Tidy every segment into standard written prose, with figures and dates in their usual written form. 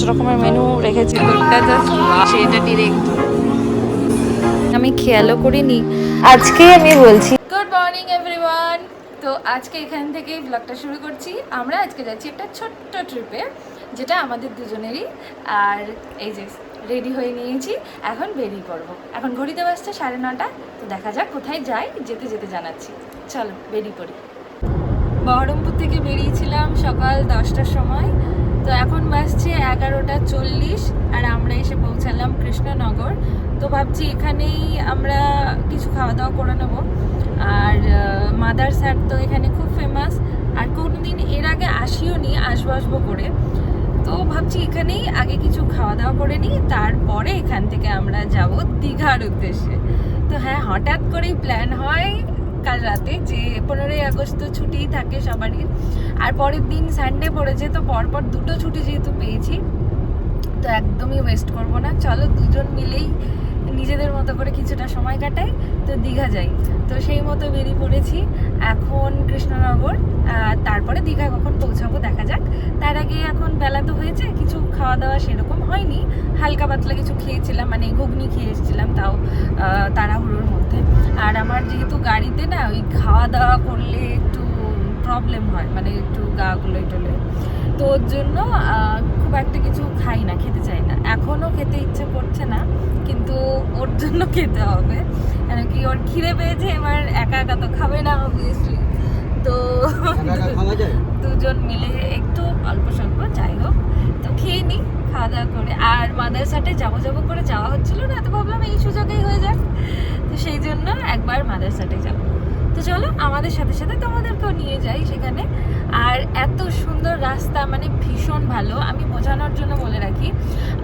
রকমের মেনু রেখেছি, দুধটা জাস্ট সেটা ডিরেক্ট আমি খেয়ালও করিনি। আজকে আমি বলছি গুড মর্নিং এভরিওয়ান। তো আজকে এখান থেকে ব্লগটা শুরু করছি। আমরা আজকে যাচ্ছি একটা ছোট্ট ট্রিপে, যেটা আমাদের দুজনেরই। আর এই যে রেডি হয়ে নিয়েছি, এখন বেরিয়ে পড়বো। এখন ঘড়িতে বাজছে 9:30। তো দেখা যাক কোথায় যাই, যেতে যেতে জানাচ্ছি। চলো বেরিয়ে পড়ি। বহরমপুর থেকে বেরিয়েছিলাম সকাল 10টার সময়। তো এখন বাজছে 11:40 আর আমরা এসে পৌঁছালাম কৃষ্ণনগর। তো ভাবছি এখানেই আমরা কিছু খাওয়া দাওয়া করে নেবো। আর মাদার্স হাট তো এখানে খুব ফেমাস, আর কোনোদিন এর আগে আসিও নি, আসবো করে। তো ভাবছি এখানেই আগে কিছু খাওয়া দাওয়া করে নিই, তারপরে এখান থেকে আমরা যাব দীঘার উদ্দেশ্যে। তো হ্যাঁ, হঠাৎ করেই প্ল্যান হয় কাল রাতে যে 15ই আগস্ট তো ছুটিই থাকে সবারই, আর পরের দিন সানডে পড়েছে। তো পরপর দুটো ছুটি যেহেতু পেয়েছি, তো একদমই ওয়েস্ট করবো না। চলো দুজন মিলেই নিজেদের মতো করে কিছুটা সময় কাটাই, তো দীঘা যাই। তো সেই মতো বেরিয়ে পড়েছি এখন কৃষ্ণনগর। তারপরে দীঘা কখন পৌঁছাবো দেখা যাক। তার আগে এখন বেলা তো হয়েছে, কিছু খাওয়া দাওয়া সেরকম হয়নি, হালকা পাতলা কিছু খেয়েছিলাম, মানে ঘুগনি খেয়ে এসেছিলাম, তাও তাড়াহুড়োর মধ্যে। আর আমার যেহেতু গাড়িতে না ওই খাওয়া দাওয়া করলে একটু প্রবলেম হয়, মানে একটু গা গুলোয় টলে, তো ওর জন্য খুব একটা কিছু খাই না, খেতে চাই না। এখনও খেতে ইচ্ছে করছে না, কিন্তু ওর জন্য খেতে হবে, কেন কি ওর খিদে পেয়েছে। এবার একা একা তো খাবে না অবভিয়াসলি, তো দুজন মিলে একটু অল্প স্বল্প যাই হোক তো খেয়ে নিই খাওয়া দাওয়া করে। আর মাদার্স হাটে যাবো করে যাওয়া হচ্ছিল না, তো ভাবলাম এই সুযোগেই হয়ে যাক, তো সেই জন্য একবার মাদার্স হাটে যাবো। তো চলো আমাদের সাথে সাথে তোমাদেরকেও নিয়ে যাই সেখানে। আর এত সুন্দর রাস্তা, মানে ভীষণ ভালো। আমি বোঝানোর জন্য বলে রাখি,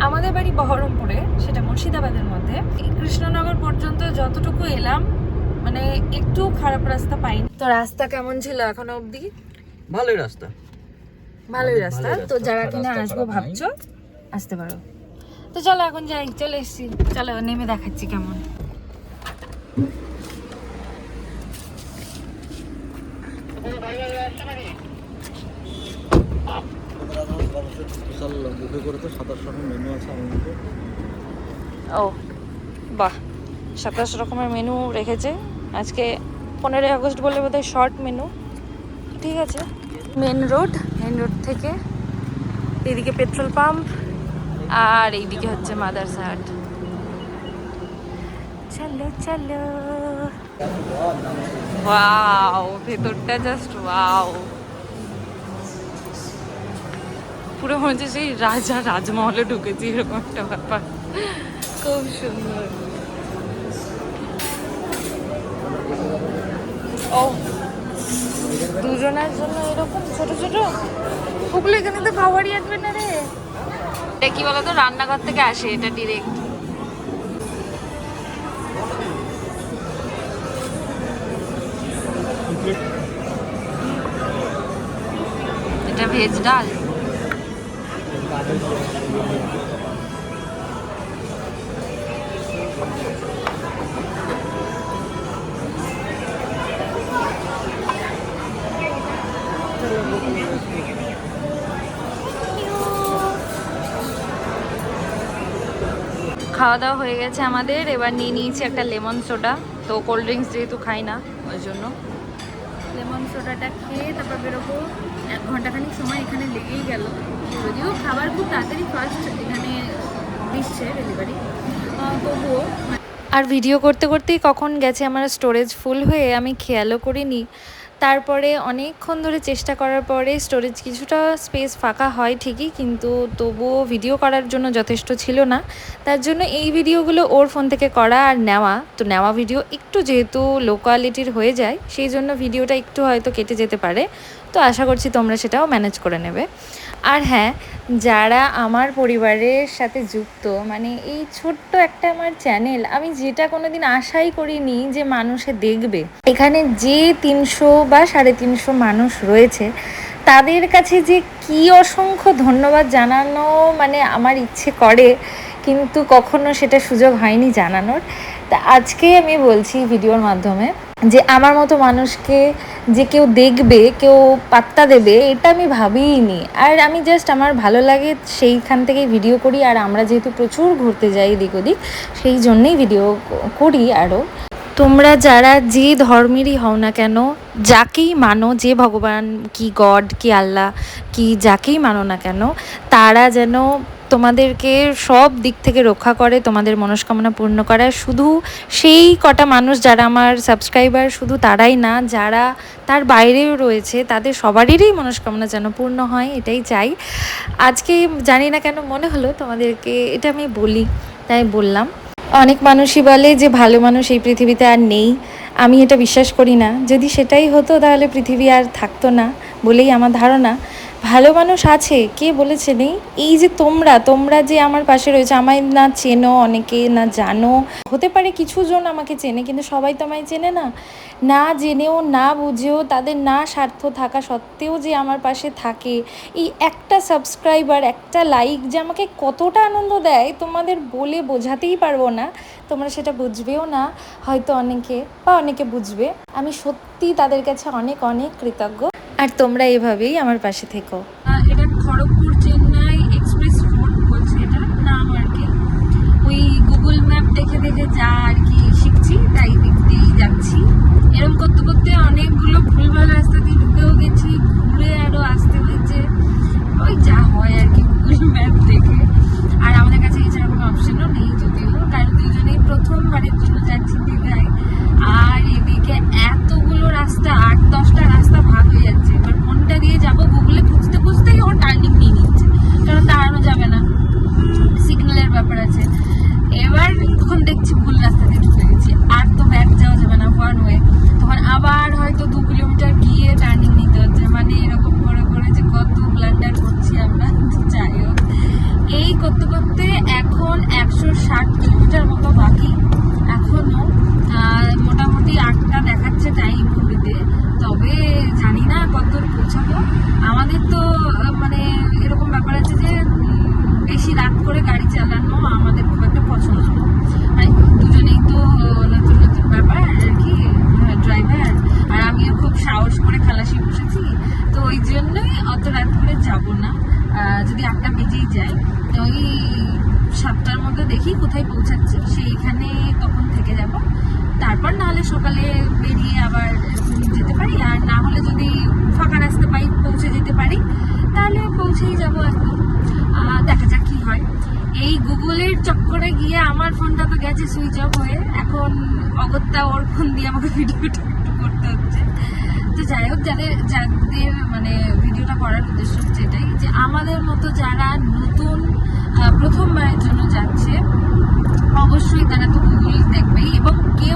আমাদের বাড়ি বহরমপুরে, সেটা মুর্শিদাবাদের মধ্যে। কৃষ্ণনগর পর্যন্ত যতটুকু এলাম, মানে একটু খারাপ রাস্তা পাইনি। তো রাস্তা কেমন ছিল এখনো অবধি? ভালোই রাস্তা। তো যারা কিনা আসবো ভাবছো, আসতে পারো। তো চলো এখন যাই, চলে এসছি, চলো নেমে দেখাচ্ছি কেমন। ও বাহ, 27 রকমের মেনু রেখেছে আজকে। 15ই আগস্ট বলে বোধহয় শর্ট মেনু। ঠিক আছে, মেন রোড থেকে এদিকে পেট্রোল পাম্প, আর এইদিকে হচ্ছে মাদার্স হাট। চলো চলো। ওয়াও, ভেতরটা জাস্ট ওয়াও, পুরো মনে হচ্ছে সেই রাজমহলে ঢুকেছি, এরকম একটা ব্যাপার। খুব সুন্দর। ও, দুজনের জন্য এরকম ছোট ছোট ওগুলো, এখানে তো খাবারই আসবে না রে। এটা কি বলতো, রান্নাঘর থেকে আসে, এটা ডিরেক্ট। এটা ভেজ ডাল। খাওয়া দাওয়া হয়ে গেছে আমাদের, এবার নিয়ে নিয়েছি একটা লেমন সোডা। তো কোল্ড ড্রিঙ্কস যেহেতু খাই না, ওই জন্য লেমন সোডাটা খেয়ে তারপর বেরোবো। 1 ঘন্টাখানিক সময় এখানে লেগেই গেল, যদিও খাবার খুব তাড়াতাড়ি ফার্স্ট এখানে দিচ্ছে ডেলিভারি, তবুও। আর ভিডিও করতে করতেই কখন গেছে আমার স্টোরেজ ফুল হয়ে, আমি খেয়ালও করিনি। তারপরে অনেকক্ষণ ধরে চেষ্টা করার পরে স্টোরেজ কিছুটা স্পেস ফাঁকা হয় ঠিকই, কিন্তু তবুও ভিডিও করার জন্য যথেষ্ট ছিল না। তার জন্য এই ভিডিওগুলো ওর ফোন থেকে করা আর নেওয়া ভিডিও একটু যেহেতু লো কোয়ালিটির হয়ে যায়, সেই জন্য ভিডিওটা একটু হয়তো কেটে যেতে পারে। তো আশা করছি তোমরা সেটাও ম্যানেজ করে নেবে। আর হ্যাঁ, যারা আমার পরিবারের সাথে যুক্ত, মানে এই ছোট্ট একটা আমার চ্যানেল, আমি যেটা কোনোদিন আশাই করিনি যে মানুষে দেখবে, এখানে যে 300 বা 350 মানুষ রয়েছে, তাদের কাছে যে কি অসংখ্য ধন্যবাদ জানানো, মানে আমার ইচ্ছে করে, কিন্তু কখনো সেটা সুযোগ হয়নি জানানোর। তা আজকে আমি বলছি ভিডিওর মাধ্যমে যে আমার মতো মানুষকে যে কেউ দেখবে, কেউ পাত্তা দেবে, এটা আমি ভাবিইনি। আর আমি জাস্ট আমার ভালো লাগে সেইখান থেকেই ভিডিও করি। আর আমরা যেহেতু প্রচুর ঘুরতে যাই এদিক ওদিক, সেই জন্যেই ভিডিও করি। আরও তোমরা যারা যে ধর্মেরই হও না কেন, যাকেই মানো, যে ভগবান কি গড কি আল্লাহ কি যাকেই মানো না কেন, তারা যেন তোমাদেরকে সব দিক থেকে রক্ষা করে, তোমাদের মনস্কামনা পূর্ণ করে। শুধু সেই কটা মানুষ যারা আমার সাবস্ক্রাইবার, শুধু তারাই না, যারা তার বাইরেও রয়েছে, তাদের সবারই মনস্কামনা যেন পূর্ণ হয়, এটাই চাই। আজকে জানি না কেন মনে হলো তোমাদেরকে এটা আমি বলি, তাই বললাম। অনেক মানুষই বলে যে ভালো মানুষ এই পৃথিবীতে আর নেই। আমি এটা বিশ্বাস করি না। যদি সেটাই হতো তাহলে পৃথিবী আর থাকতো না বলেই আমার ধারণা। ভালো মানুষ আছে, কে বলেছে নেই? এই যে তোমরা যে আমার পাশে রয়েছে, আমায় না চেনো অনেকে, না জানো, হতে পারে কিছু জন আমাকে চেনে, কিন্তু সবাই তো আমায় চেনে না। না জেনেও না বুঝেও, তাদের না স্বার্থ থাকা সত্ত্বেও যে আমার পাশে থাকে, এই একটা সাবস্ক্রাইবার, একটা লাইক যে আমাকে কতটা আনন্দ দেয় তোমাদের বলে বোঝাতেই পারবো না। তোমরা সেটা বুঝবেও না হয়তো, অনেকে বুঝবে। আমি সত্যি তাদের কাছে অনেক অনেক কৃতজ্ঞ। আর তোমরা এভাবেই আমার পাশে থেকো। এটা খড়গপুর চেন্নাই এক্সপ্রেস রোড বলছে এটা নাম আর কি। ওই গুগল ম্যাপ দেখে দেখে যা আর কি শিখছি, তাই দিক দিয়েই যাচ্ছি। এরকম করতে করতে অনেকগুলো ভুলভাল রাস্তা দিয়ে ঢুকেও গেছি, ঘুরে আরও আসতে হয়েছে। ওই যা হয় আর কি গুগল ম্যাপ দেখে। আর আমাদের কাছে এছাড়া কোনো অপশনও নেই যদিও, কারণ দুজনেই প্রথমবারের জন্য যাচ্ছি দীঘায়। আর এদিকে এতগুলো রাস্তা, 8-10টা রাস্তা ভাগ হয়ে যাচ্ছে। এবার কোনটা দিয়ে যাবো গুগলে খুঁজতে খুঁজতেই ও টার্নিং নিয়ে নিচ্ছে, কারণ দাঁড়ানো যাবে না, সিগন্যালের ব্যাপার আছে। এবার তখন দেখছি ভুল রাস্তা দিয়ে ঢুকে গেছি, আর তো ব্যাক যাওয়া যাবে না, ওয়ান ওয়ে। তখন আবার হয়তো 2 কিলোমিটার গিয়ে টার্নিং নিতে হচ্ছে। মানে এরকম করে করে যে কত ব্লান্ডার করছি আমরা। যাই হোক, এই করতে করতে এখন 160 কিলোমিটার মতো বাকি। এখনো মোটামুটি 8টা দেখাচ্ছে টাইম ঘড়িতে, তবে জানি না কতদূর পৌঁছাবো। আমাদের তো মানে এরকম ব্যাপার আছে যে বেশি রাত করে গাড়ি চালানো আমাদের খুব একটা পছন্দ না। মানে দুজনেই তো নতুন নতুন ব্যাপার আর কি, ড্রাইভার। আর আমিও খুব সাহস করে খালাসি বসেছি, তো ওই জন্যই অত রাত করে যাব না। যদি 8টা বেজেই যায়, ওই 7টার মধ্যে দেখি কোথায় পৌঁছাচ্ছি, সেইখানে তখন থেকে যাব। তারপর নাহলে সকালে বেরিয়ে আবার যেতে পারি। আর না হলে যদি ফাঁকা রাস্তা পাই, পৌঁছে যেতে পারি, তাহলে পৌঁছেই যাবো একদম। দেখা যাক কি হয়। এই গুগলের চক্করে গিয়ে আমার ফোনটা তো গেছে সুইচ অফ হয়ে, এখন অগত্যা ওর ফোন দিয়ে আমাকে ভিডিওটা একটু করতে হচ্ছে। তো যাই হোক, যাদের মানে ভিডিওটা করার উদ্দেশ্য হচ্ছে এটাই যে আমাদের মতো যারা নতুন প্রথমবারের জন্য যাচ্ছে, অবশ্যই তারা তো গুগল দেখবেই। এবং কে